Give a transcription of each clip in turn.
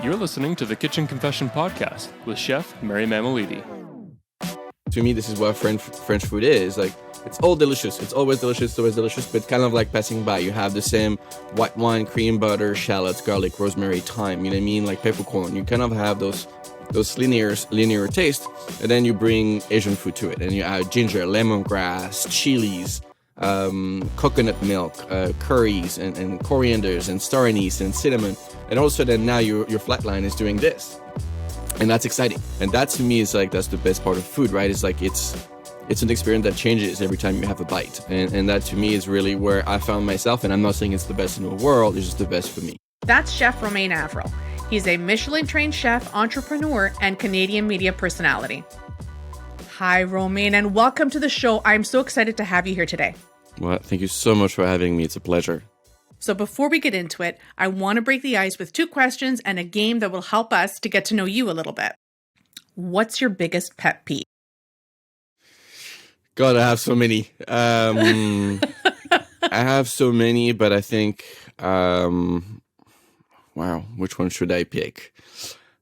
You're listening to the Kitchen Confession Podcast with Chef Mary Mamalidi. To me, this is what French food is. Like, it's all delicious. It's always delicious, but kind of like passing by. You have the same white wine, cream, butter, shallots, garlic, rosemary, thyme, you know what I mean? Like peppercorn. You kind of have those linear taste, and then you bring Asian food to it, and you add ginger, lemongrass, chilies, coconut milk, curries, and corianders, and star anise, and cinnamon, and all of a sudden now your flatline is doing this, and that's exciting. And that to me is like, that's the best part of food, right? It's like it's an experience that changes every time you have a bite, and that to me is really where I found myself. And I'm not saying it's the best in the world; it's just the best for me. That's Chef Romain Avril. He's a Michelin-trained chef, entrepreneur, and Canadian media personality. Hi, Romain, and welcome to the show. I'm so excited to have you here today. Well, thank you so much for having me. It's a pleasure. So before we get into it, I want to break the ice with 2 questions and a game that will help us to get to know you a little bit. What's your biggest pet peeve? God, I have so many. I have so many, but I think... Wow, which one should I pick?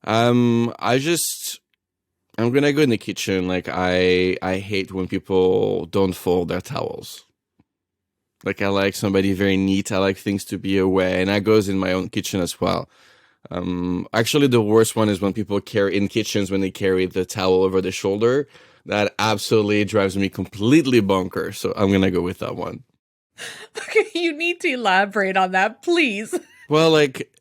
I'm gonna go in the kitchen. Like, I hate when people don't fold their towels. Like, I like somebody very neat. I like things to be away, and that goes in my own kitchen as well. Actually, the worst one is when people carry in kitchens, when they carry the towel over the shoulder. That absolutely drives me completely bonkers. So I'm gonna go with that one. Okay, you need to elaborate on that, please. Well, like,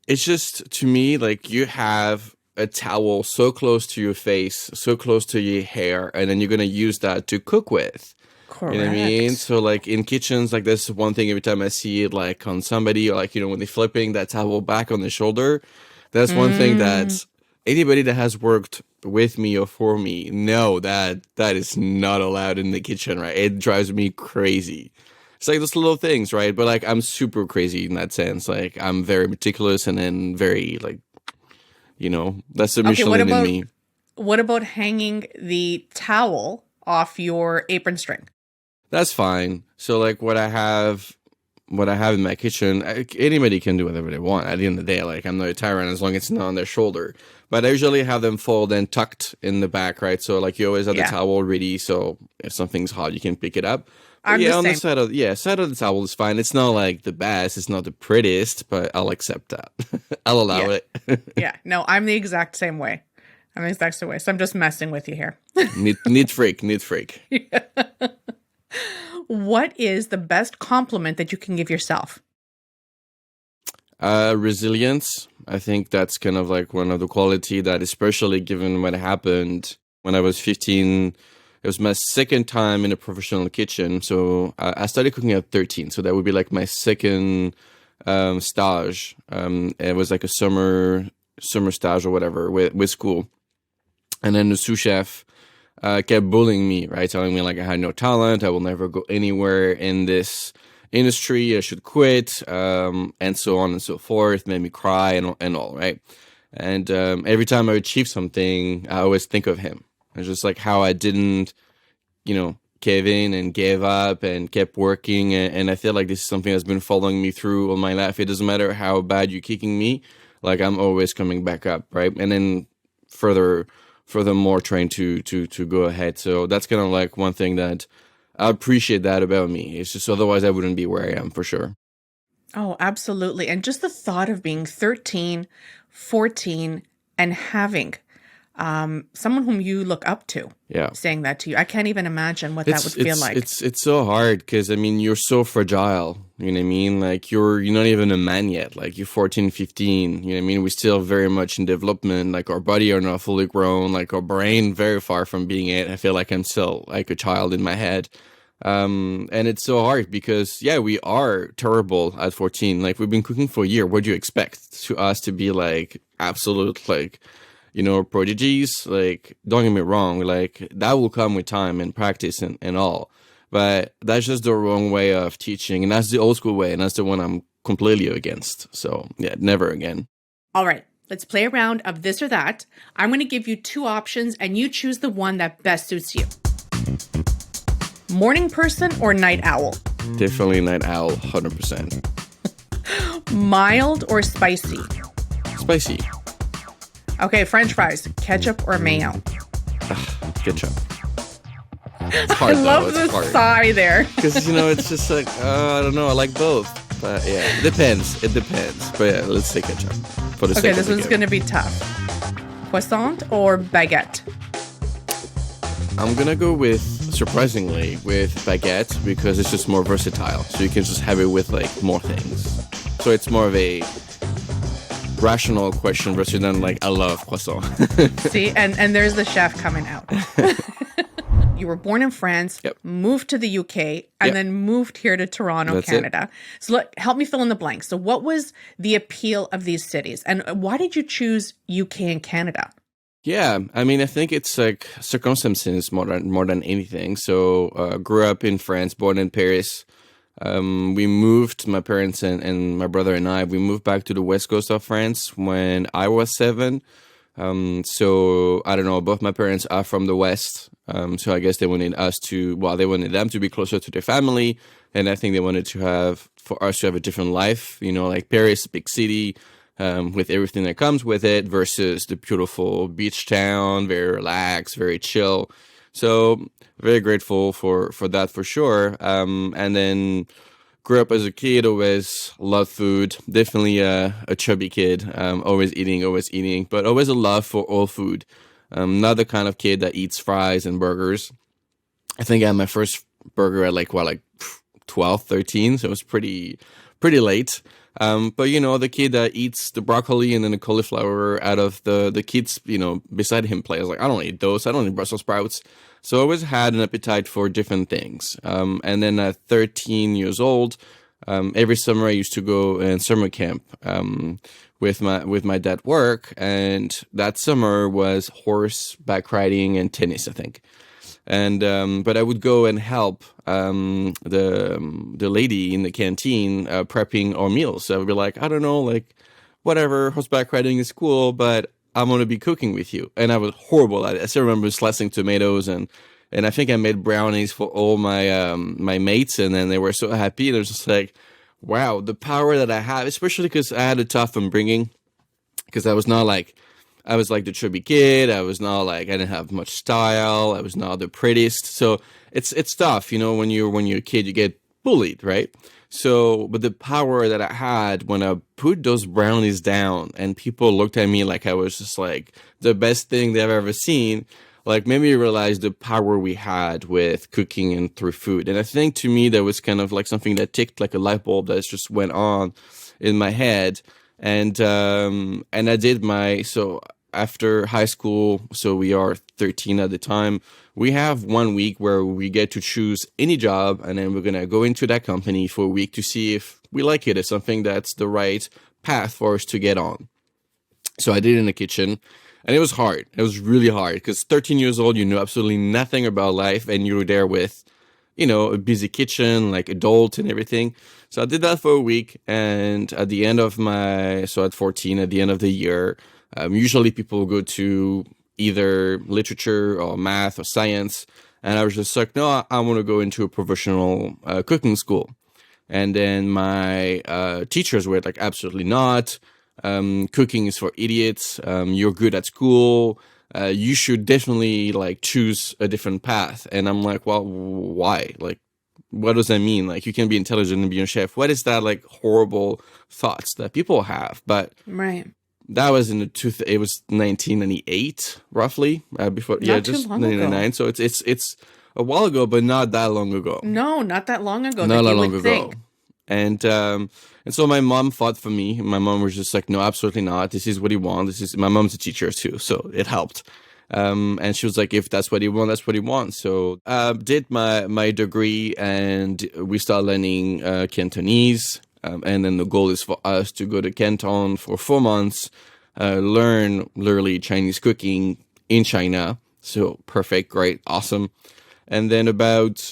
it's just, to me, like, you have a towel so close to your face, so close to your hair, and then you're going to use that to cook with. Correct. You know what I mean? So, like, in kitchens, like, that's one thing every time I see it, like, on somebody, or, like, you know, when they're flipping that towel back on the shoulder, that's one thing that anybody that has worked with me or for me know that is not allowed in the kitchen, right? It drives me crazy. It's like those little things, right? But, like, I'm super crazy in that sense. Like, I'm very meticulous and then very, like, you know, that's the Michelin in me. What about hanging the towel off your apron string? That's fine. So, like, what I have in my kitchen, anybody can do whatever they want. At the end of the day, like, I'm not a tyrant as long as it's not on their shoulder. But I usually have them fold and tucked in the back, right? So, like, you always have the towel ready, so if something's hot, you can pick it up. On the side of the towel is fine. It's not like the best, it's not the prettiest, but I'll accept that. I'll allow it. Yeah, no, I'm the exact same way. So I'm just messing with you here. Neat freak. Yeah. What is the best compliment that you can give yourself? Resilience. I think that's kind of like one of the quality that, especially given what happened when I was 15. It was my second time in a professional kitchen. So I started cooking at 13. So that would be like my second stage. It was like a summer stage or whatever with school. And then the sous chef kept bullying me, right? Telling me like I had no talent. I will never go anywhere in this industry. I should quit, and so on and so forth. Made me cry and all, right? And every time I achieved something, I always think of him. It's just like how I didn't, you know, cave in and gave up and kept working. And I feel like this is something that's been following me through all my life. It doesn't matter how bad you're kicking me. Like, I'm always coming back up, right? And then furthermore trying to go ahead. So that's kind of like one thing that I appreciate that about me. It's just, otherwise I wouldn't be where I am, for sure. Oh, absolutely. And just the thought of being 13, 14, and having someone whom you look up to saying that to you. I can't even imagine what that would feel like. It's so hard because, I mean, you're so fragile. You know what I mean? Like, you're not even a man yet. Like, you're 14, 15. You know what I mean? We're still very much in development. Like, our body are not fully grown. Like, our brain very far from being it. I feel like I'm still like a child in my head. And it's so hard because, we are terrible at 14. Like, we've been cooking for a year. What do you expect to us to be like absolute, like, you know, prodigies? Like, don't get me wrong, like, that will come with time and practice and all. But that's just the wrong way of teaching. And that's the old school way. And that's the one I'm completely against. So, never again. All right, let's play a round of this or that. I'm going to give you 2 options and you choose the one that best suits you. Morning person or night owl? Definitely night owl, 100%. Mild or spicy? Spicy. Okay, French fries, ketchup or mayo? Ketchup. It's hard, I love the sigh there. Because, it's just like, I don't know. I like both. But yeah, it depends. But yeah, let's say ketchup. For the Okay, this one's going to be tough. Croissant or baguette? I'm going to go surprisingly, with baguette because it's just more versatile. So you can just have it with like more things. So it's more of a rational question versus than like, I love croissant. See, and there's the chef coming out. You were born in France, moved to the UK, and then moved here to Toronto, Canada. So help me fill in the blanks. So what was the appeal of these cities? And why did you choose UK and Canada? Yeah, I mean, I think it's like circumstances more than anything. So grew up in France, born in Paris. We moved, my parents and my brother and I, we moved back to the west coast of France when I was 7. So I don't know, both my parents are from the West. So I guess they wanted they wanted them to be closer to their family. And I think they wanted for us to have a different life, like Paris, big city, with everything that comes with it versus the beautiful beach town, very relaxed, very chill. So very grateful for that for sure. And then grew up as a kid, always loved food. Definitely a chubby kid, always eating, but always a love for all food. Not the kind of kid that eats fries and burgers. I think I had my first burger at like 12, 13, so it was pretty late. But the kid that eats the broccoli and then the cauliflower out of the kids, beside him play. I was like, I don't eat those. I don't eat Brussels sprouts. So I always had an appetite for different things. And then at 13 years old, every summer I used to go in summer camp with my dad work. And that summer was horseback riding and tennis, I think. And but I would go and help the lady in the canteen prepping our meals. So I would be like, I don't know, like whatever, horseback riding is cool, but I'm going to be cooking with you. And I was horrible at it. I still remember slicing tomatoes and I think I made brownies for all my my mates, and then they were so happy. And it was just like, wow, the power that I have, especially because I had a tough upbringing, because I was like the chubby kid. I didn't have much style. I was not the prettiest. So it's tough, when you're a kid, you get bullied, right? So, but the power that I had when I put those brownies down and people looked at me like I was just like the best thing they've ever seen, like made me realize the power we had with cooking and through food. And I think to me, that was kind of like something that ticked like a light bulb that just went on in my head. And I did so after high school, so we are 13 at the time, we have 1 week where we get to choose any job, and then we're going to go into that company for a week to see if we like it, as something that's the right path for us to get on. So I did it in the kitchen, and it was hard. It was really hard because 13 years old, you know absolutely nothing about life, and you're there with, a busy kitchen, like adult and everything. So I did that for a week, and at the end of at 14, at the end of the year, usually people go to either literature or math or science. And I was just like, no, I want to go into a professional cooking school. And then my teachers were like, absolutely not. Cooking is for idiots. You're good at school. You should definitely like choose a different path. And I'm like, well, why? Like, what does that mean? Like, you can be intelligent and be a chef. What is that like horrible thoughts that people have? But right. That was it was 1998, roughly, before, just 1999. So it's a while ago, but not that long ago. No, not that long ago. Not that long ago. And so my mom fought for me. My mom was just like, no, absolutely not. This is what he wants. My mom's a teacher too, so it helped. And she was like, if that's what he wants, that's what he wants. So did my degree, and we started learning Cantonese. And then the goal is for us to go to Canton for 4 months, learn literally Chinese cooking in China. So perfect, great, awesome. And then about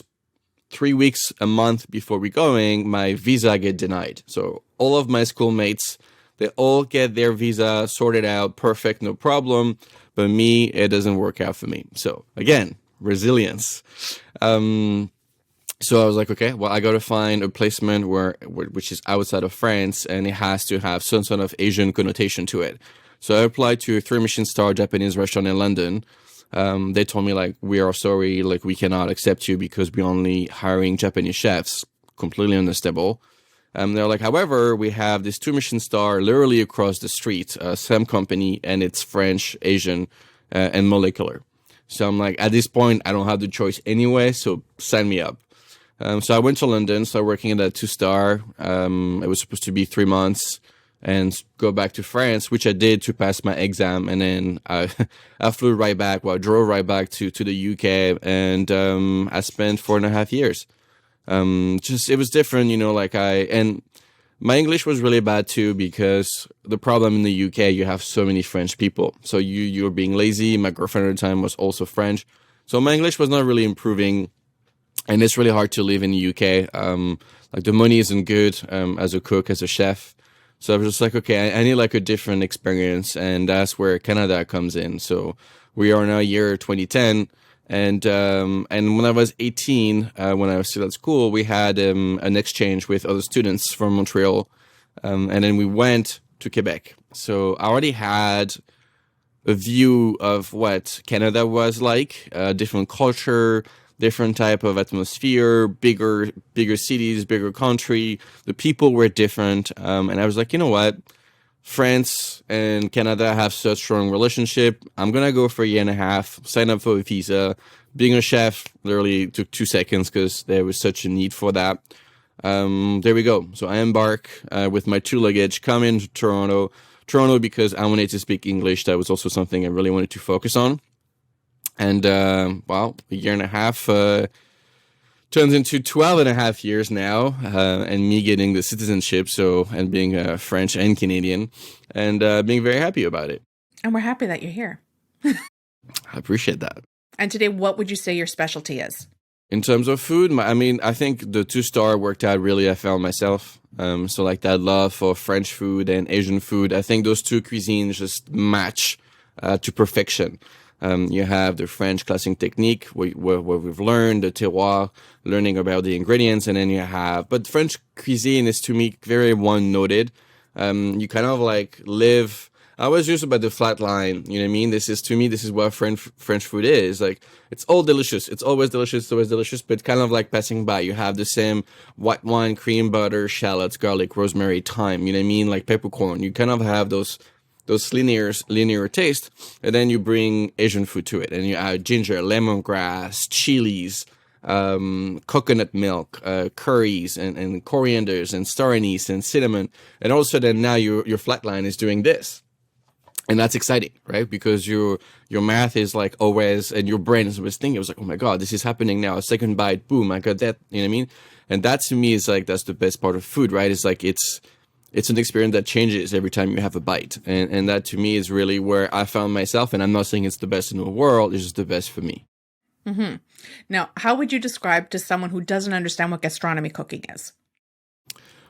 3 weeks, a month before we're going, my visa get denied. So all of my schoolmates, they all get their visa sorted out, perfect, no problem. But me, it doesn't work out for me. So again, resilience. So I was like, okay, well, I got to find a placement which is outside of France, and it has to have some sort of Asian connotation to it. So I applied to a 3 Michelin-star Japanese restaurant in London. They told me like, we are sorry, like we cannot accept you because we're only hiring Japanese chefs. Completely understandable. They're like, however, we have this 2 Michelin-star literally across the street, same company, and it's French, Asian, and molecular. So I'm like, at this point, I don't have the choice anyway, so sign me up. So I went to London, started working at that 2-star. It was supposed to be 3 months and go back to France, which I did to pass my exam. And then I flew right back, I drove right back to the UK, and I spent 4.5 years. It was different, and my English was really bad too, because the problem in the UK, you have so many French people. So you're being lazy. My girlfriend at the time was also French. So my English was not really improving. And it's really hard to live in the UK. The money isn't good, as a cook, as a chef. So I was just like, okay, I need like a different experience. And that's where Canada comes in. So we are now year 2010. And when I was 18, when I was still at school, we had an exchange with other students from Montreal. And then we went to Quebec. So I already had a view of what Canada was like, different culture, different type of atmosphere, bigger cities, bigger country. The people were different. And I was like, you know what? France and Canada have such strong relationship. I'm going to go for a year and a half, sign up for a visa. Being a chef literally took 2 seconds because there was such a need for that. There we go. So I embark with my 2 luggage, come into Toronto because I wanted to speak English. That was also something I really wanted to focus on. And, a year and a half turns into 12.5 years now, and me getting the citizenship, and being French and Canadian, and being very happy about it. And we're happy that you're here. I appreciate that. And today, what would you say your specialty is? In terms of food, I think the 2-star worked out really. I found myself. So like that love for French food and Asian food, I think those 2 cuisines just match to perfection. You have the French classic technique where we've learned the terroir, learning about the ingredients, and then but French cuisine is to me very one-noted. You kind of like live. I was used about the flat line, you know what I mean? This is what French food is. Like, it's all delicious. It's always delicious, but kind of like passing by. You have the same white wine, cream, butter, shallots, garlic, rosemary, thyme, you know what I mean? Like peppercorn. You kind of have those linear taste, and then you bring Asian food to it, and you add ginger, lemongrass, chilies, coconut milk, curries, and corianders, and star anise, and cinnamon, and all of a sudden now your flatline is doing this. And that's exciting, right? Because your math is like always, and your brain is always thinking, it was like, oh my God, this is happening now. A second bite, boom, I got that, you know what I mean? And that to me is like, that's the best part of food, right? It's like, it's an experience that changes every time you have a bite. And that to me is really where I found myself. And I'm not saying it's the best in the world, it's just the best for me. Mm-hmm. Now, how would you describe to someone who doesn't understand what gastronomy cooking is?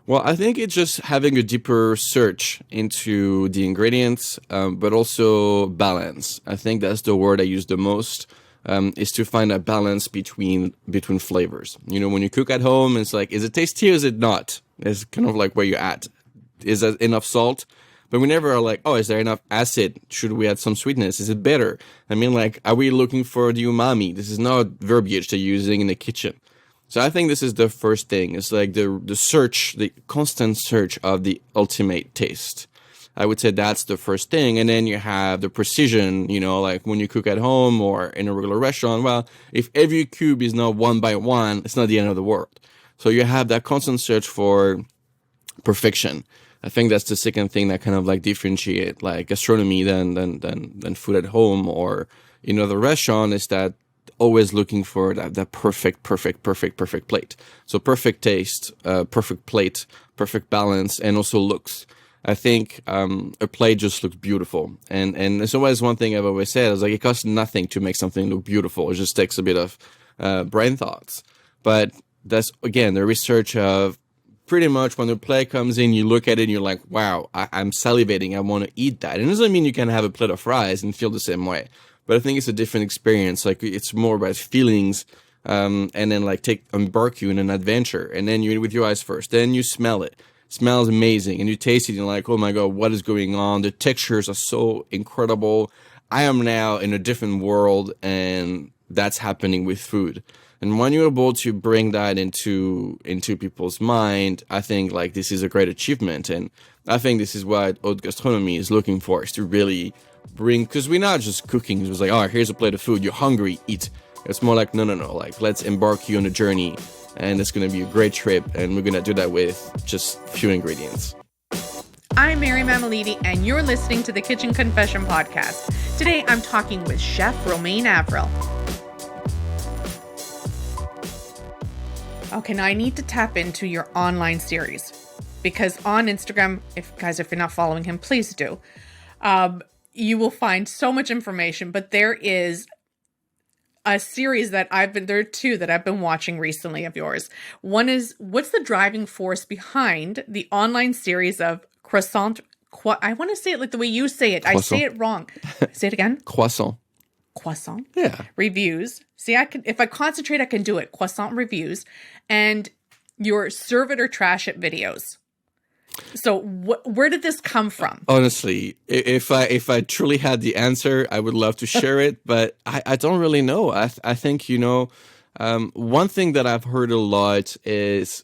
Well, I think it's just having a deeper search into the ingredients, but also balance. I think that's the word I use the most, is to find a balance between flavors. You know, when you cook at home, it's like, is it tasty or is it not? It's kind of like where you're at. Is there enough salt? But we never are like, oh, is there enough acid? Should we add some sweetness? Is it better? I mean, like, are we looking for the umami? This is not verbiage they're using in the kitchen. So I think this is the first thing. It's like the search, the constant search of the ultimate taste. I would say that's the first thing. And then you have the precision, you know, like when you cook at home or in a regular restaurant. Well, if every cube is not 1 by 1, it's not the end of the world. So you have that constant search for perfection. I think that's the second thing that kind of like differentiate like gastronomy than food at home or in other restaurant, is that always looking for that perfect plate. So perfect taste, perfect plate, perfect balance, and also looks. I think a plate just looks beautiful. And it's always one thing I've always said, is like, it costs nothing to make something look beautiful. It just takes a bit of brain thoughts. But that's, again, the research of pretty much when the plate comes in, you look at it and you're like, wow, I'm salivating. I want to eat that. And it doesn't mean you can have a plate of fries and feel the same way. But I think it's a different experience. Like, it's more about feelings, and then like embark you in an adventure. And then you eat with your eyes first. Then you smell it. smells amazing, and you taste it and you're like, oh my God, what is going on? The textures are so incredible. I am now in a different world, and that's happening with food. And when you're able to bring that into people's mind, I think like this is a great achievement. And I think this is what haute gastronomy is looking for, is to really bring, because we're not just cooking. It's like, oh, here's a plate of food. You're hungry, eat. It's more like, no. Like, let's embark you on a journey, and it's going to be a great trip. And we're going to do that with just few ingredients. I'm Mary Mamalidi, and you're listening to the Kitchen Confession Podcast. Today, I'm talking with Chef Romain Avril. Okay, now I need to tap into your online series, because on Instagram, if you're not following him, please do. You will find so much information, but there is a series there are two that I've been watching recently of yours. One is, what's the driving force behind the online series of Croissant? I want to say it like the way you say it. Croissant. I say it wrong. Say it again. Croissant. Yeah. Reviews. See, if I concentrate, I can do it. Croissant reviews and your serve it or trash it videos. So where did this come from? Honestly, if I truly had the answer, I would love to share it, but I don't really know. I think, one thing that I've heard a lot is,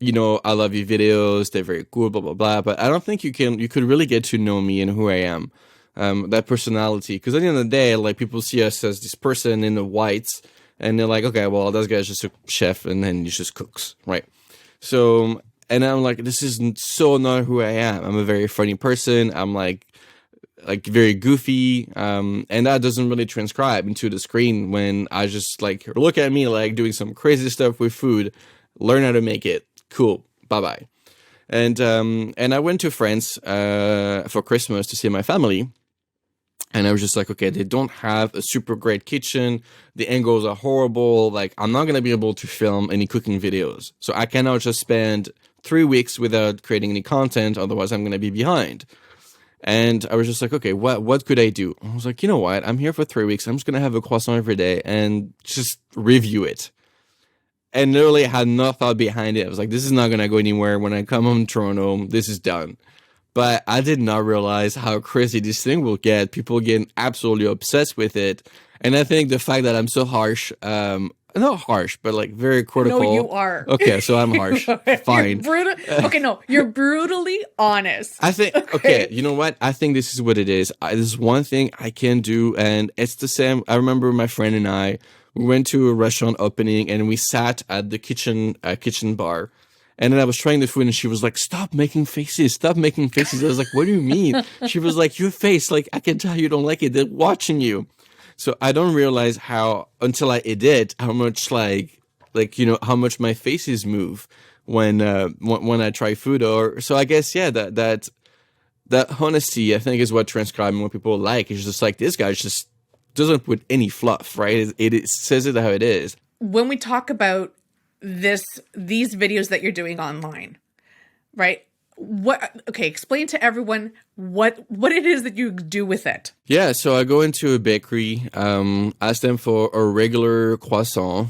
I love your videos, they're very cool, blah, blah, blah, but I don't think you could really get to know me and who I am, that personality. Because at the end of the day, like, people see us as this person in the whites, and they're like, okay, well, this guy's just a chef, and then he just cooks, right? So, and I'm like, this is so not who I am. I'm a very funny person. I'm like very goofy, and that doesn't really transcribe into the screen when I just like look at me like doing some crazy stuff with food, learn how to make it. Cool. Bye-bye. And I went to France for Christmas to see my family. And I was just like, okay, they don't have a super great kitchen. The angles are horrible. Like, I'm not going to be able to film any cooking videos. So I cannot just spend 3 weeks without creating any content. Otherwise, I'm going to be behind. And I was just like, okay, what could I do? I was like, you know what? I'm here for 3 weeks. I'm just going to have a croissant every day and just review it. And literally, I had no thought behind it. I was like, this is not going to go anywhere. When I come home to Toronto, this is done. But I did not realize how crazy this thing will get. People getting absolutely obsessed with it. And I think the fact that I'm so harsh, not harsh, but like very critical. No, you are. Okay, so I'm harsh. Fine. You're brutally honest. I think, okay, you know what? I think this is what it is. This is one thing I can do, and it's the same. I remember my friend and I, we went to a restaurant opening, and we sat at the kitchen bar. And then I was trying the food, and she was like, stop making faces. I was like, what do you mean? She was like, your face, like, I can tell you don't like it. They're watching you. So I don't realize how, until I edit, how much how much my faces move when I try food. Or so I guess, yeah, that honesty, I think, is what transcribing what people like. It's just like, this guy just doesn't put any fluff, right? It says it how it is. When we talk about these videos that you're doing online, right? Explain to everyone what it is that you do with it. Yeah, so I go into a bakery, ask them for a regular croissant,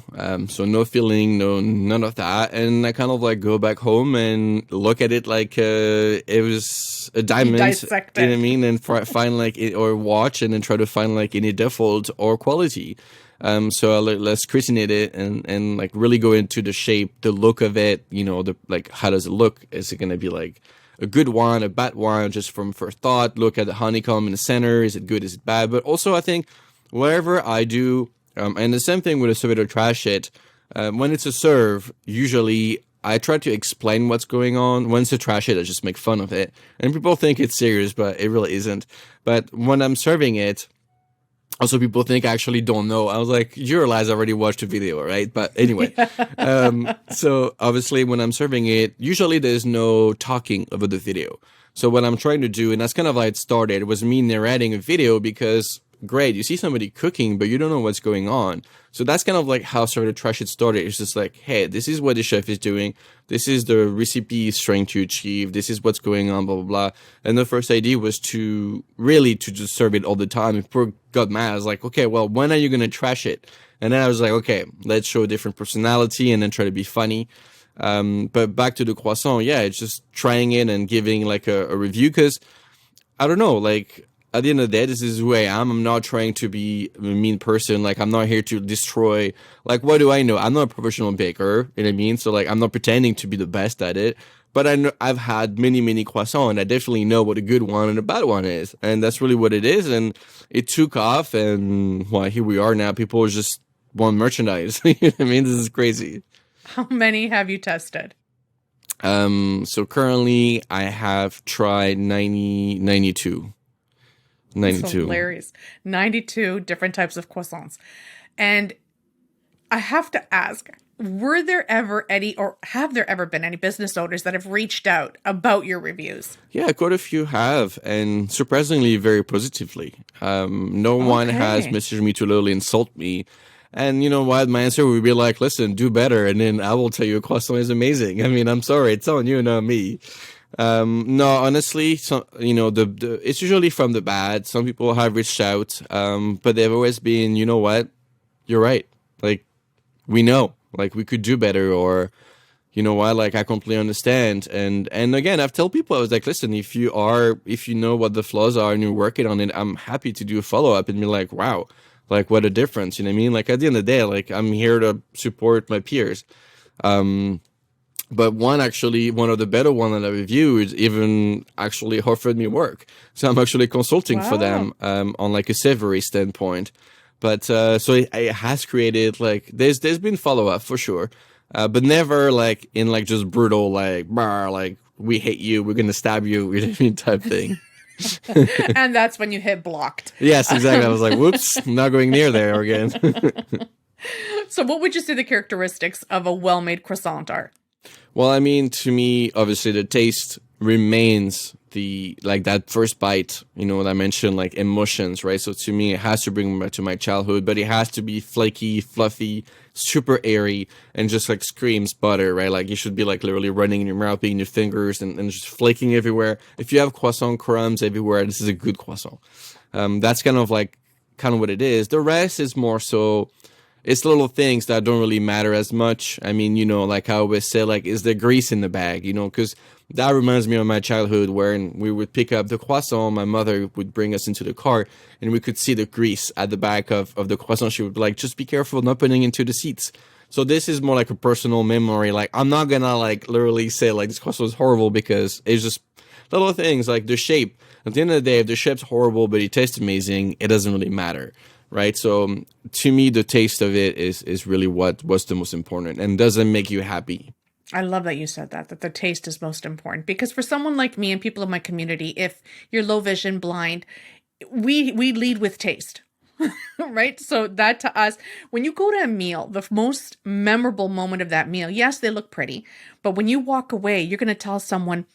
so no filling, none of that, and I kind of like go back home and look at it like it was a diamond. You dissect it. You know what I mean? And find like it, or watch and then try to find like any default or quality. So let's cuisinate it and like really go into the shape, the look of it, how does it look? Is it going to be like a good one, a bad one, just from first thought? Look at the honeycomb in the center. Is it good? Is it bad? But also I think whatever I do, and the same thing with a serve it or trash it, when it's a serve, usually I try to explain what's going on. When it's a trash it, I just make fun of it. And people think it's serious, but it really isn't. But when I'm serving it, also, people think I actually don't know. I was like, you realize I already watched the video, right? But anyway, so obviously when I'm serving it, usually there's no talking over the video. So what I'm trying to do, and that's kind of how it started, was me narrating a video because, great, you see somebody cooking, but you don't know what's going on. So that's kind of like how Serve It or Trash It started. It's just like, hey, this is what the chef is doing. This is the recipe he's trying to achieve. This is what's going on, blah, blah, blah. And the first idea was to just serve it all the time. And poor got mad. I was like, okay, well, when are you going to trash it? And then I was like, okay, let's show a different personality and then try to be funny. But back to the croissant, yeah, it's just trying it and giving like a review, because I don't know, like at the end of the day, this is who I am. I'm not trying to be a mean person. Like, I'm not here to destroy. Like, what do I know? I'm not a professional baker, you know what I mean? So like, I'm not pretending to be the best at it. But I know I've had many croissants, and I definitely know what a good one and a bad one is. And that's really what it is. And it took off, and well, here we are now. People just want merchandise. You know what I mean? This is crazy. How many have you tested? So currently I have tried 92. That's hilarious. 92 different types of croissants. And I have to ask, were there ever any, or have there ever been any business owners that have reached out about your reviews? Yeah, quite a few have, and surprisingly very positively. No one has messaged me to literally insult me. And you know what? My answer would be like, listen, do better. And then I will tell you a croissant is amazing. I mean, I'm sorry. It's on you, not me. No, honestly, it's usually from the bad. Some people have reached out, but they've always been, you know what? You're right. Like, we know, like we could do better, or, you know what? Like, I completely understand. And again, I've told people, I was like, listen, if you know what the flaws are and you're working on it, I'm happy to do a follow up and be like, wow, like what a difference. You know what I mean? Like at the end of the day, like I'm here to support my peers. But one of the better one that I reviewed even actually offered me work. So I'm actually consulting for them on like a savory standpoint. But so it has created like there's been follow up for sure, but never like in like just brutal like we hate you, we're gonna stab you, type thing. And that's when you hit blocked. Yes, exactly. I was like, whoops, not going near there again. So what would you say the characteristics of a well-made croissant are? Well, I mean, to me, obviously, the taste remains that first bite, you know, what I mentioned, like emotions, right? So to me, it has to bring me back to my childhood, but it has to be flaky, fluffy, super airy, and just like screams butter, right? Like you should be like literally running in your mouth, being your fingers and just flaking everywhere. If you have croissant crumbs everywhere, this is a good croissant. That's kind of what it is. The rest is more so, it's little things that don't really matter as much. I mean, you know, like I always say, like, is there grease in the bag, you know, because that reminds me of my childhood when we would pick up the croissant. My mother would bring us into the car and we could see the grease at the back of the croissant. She would be like, just be careful not putting into the seats. So this is more like a personal memory. Like, I'm not gonna like literally say like this croissant is horrible, because it's just little things like the shape. At the end of the day, if the shape's horrible but it tastes amazing, it doesn't really matter. Right. So to me, the taste of it is really what's the most important and doesn't make you happy. I love that you said that the taste is most important, because for someone like me and people in my community, if you're low vision, blind, we lead with taste, right? So that to us, when you go to a meal, the most memorable moment of that meal, yes, they look pretty, but when you walk away, you're going to tell someone,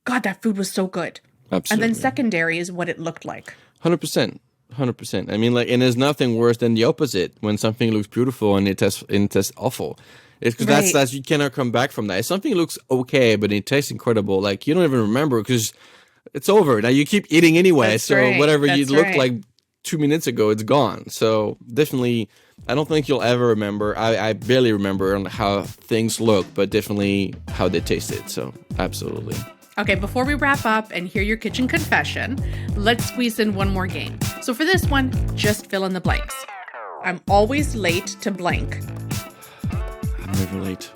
God, that food was so good. Absolutely. And then secondary is what it looked like. 100%. 100%. I mean, like, and there's nothing worse than the opposite when something looks beautiful and it tastes awful. It's because that's you cannot come back from that. If something looks okay but it tastes incredible, like you don't even remember because it's over. Now you keep eating anyway. That's so right. whatever That's you looked right. like 2 minutes ago, it's gone. So definitely, I don't think you'll ever remember. I barely remember on how things look, but definitely how they tasted. So absolutely. Okay, before we wrap up and hear your kitchen confession, let's squeeze in one more game. So for this one, just fill in the blanks. I'm always late to blank. I'm never late.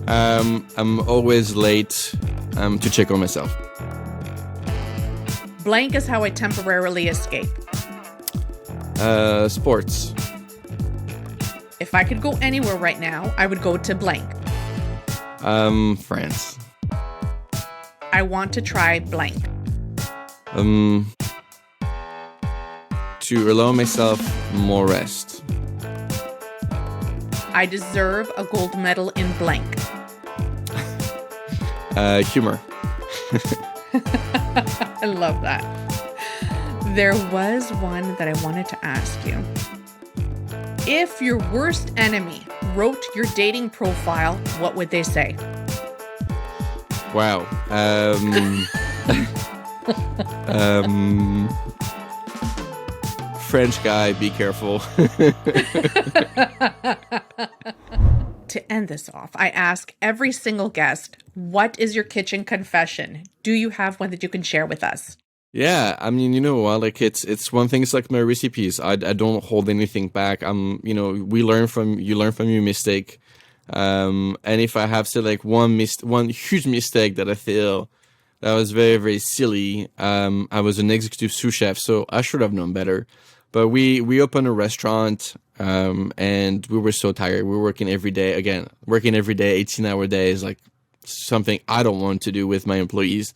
I'm always late to check on myself. Blank is how I temporarily escape. Sports. If I could go anywhere right now, I would go to blank. France. I want to try blank. To allow myself more rest. I deserve a gold medal in blank. Humor. I love that. There was one that I wanted to ask you. If your worst enemy wrote your dating profile, what would they say? Wow. French guy, be careful. to end this off, I ask every single guest, what is your kitchen confession? Do you have one that you can share with us? Yeah, I mean, you know what? Like it's one thing. It's like my recipes. I don't hold anything back. You learn from your mistake. And if I have to like one huge mistake that I feel that was very, very silly. I was an executive sous chef, so I should have known better. But we opened a restaurant, and we were so tired. We were working every day, 18-hour days, like something I don't want to do with my employees.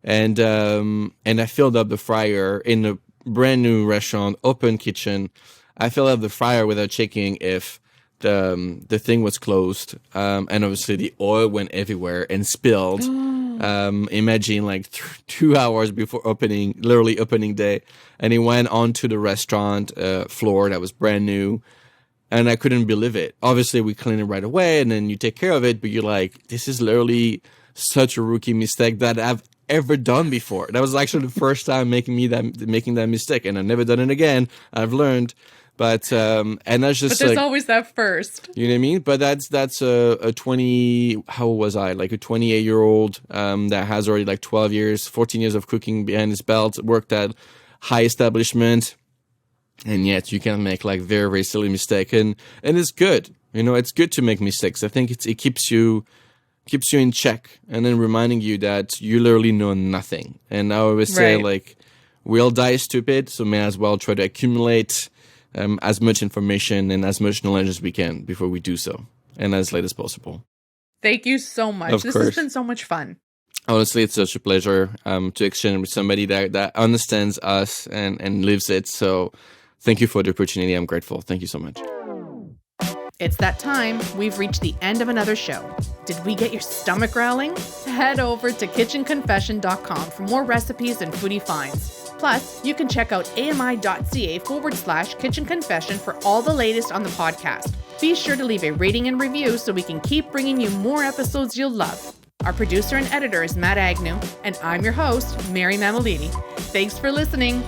And I filled up the fryer in a brand new restaurant, open kitchen. I filled up the fryer without checking if the thing was closed. And obviously the oil went everywhere and spilled. Imagine like 2 hours before literally opening day. And it went onto the restaurant floor that was brand new. And I couldn't believe it. Obviously we cleaned it right away and then you take care of it. But you're like, this is literally such a rookie mistake that I've ever done before. That was actually the first time making that mistake, and I've never done it again. I've learned, but and that's just. But there's always that first. You know what I mean? But that's a 20. How old was I? Like a 28-year-old that has already like 14 years of cooking behind his belt, worked at high establishment, and yet you can make like very, very silly mistake, and it's good. You know, it's good to make mistakes. I think it keeps you in check, and then reminding you that you literally know nothing. And I always say, like, we'll die stupid, so may as well try to accumulate as much information and as much knowledge as we can before we do so, and as late as possible. Thank you so much. This has been so much fun. Honestly, it's such a pleasure to exchange with somebody that understands us and lives it. So thank you for the opportunity. I'm grateful. Thank you so much. It's that time. We've reached the end of another show. Did we get your stomach growling? Head over to kitchenconfession.com for more recipes and foodie finds. Plus, you can check out ami.ca/kitchen confession for all the latest on the podcast. Be sure to leave a rating and review so we can keep bringing you more episodes you'll love. Our producer and editor is Matt Agnew, and I'm your host, Mary Mammolini. Thanks for listening.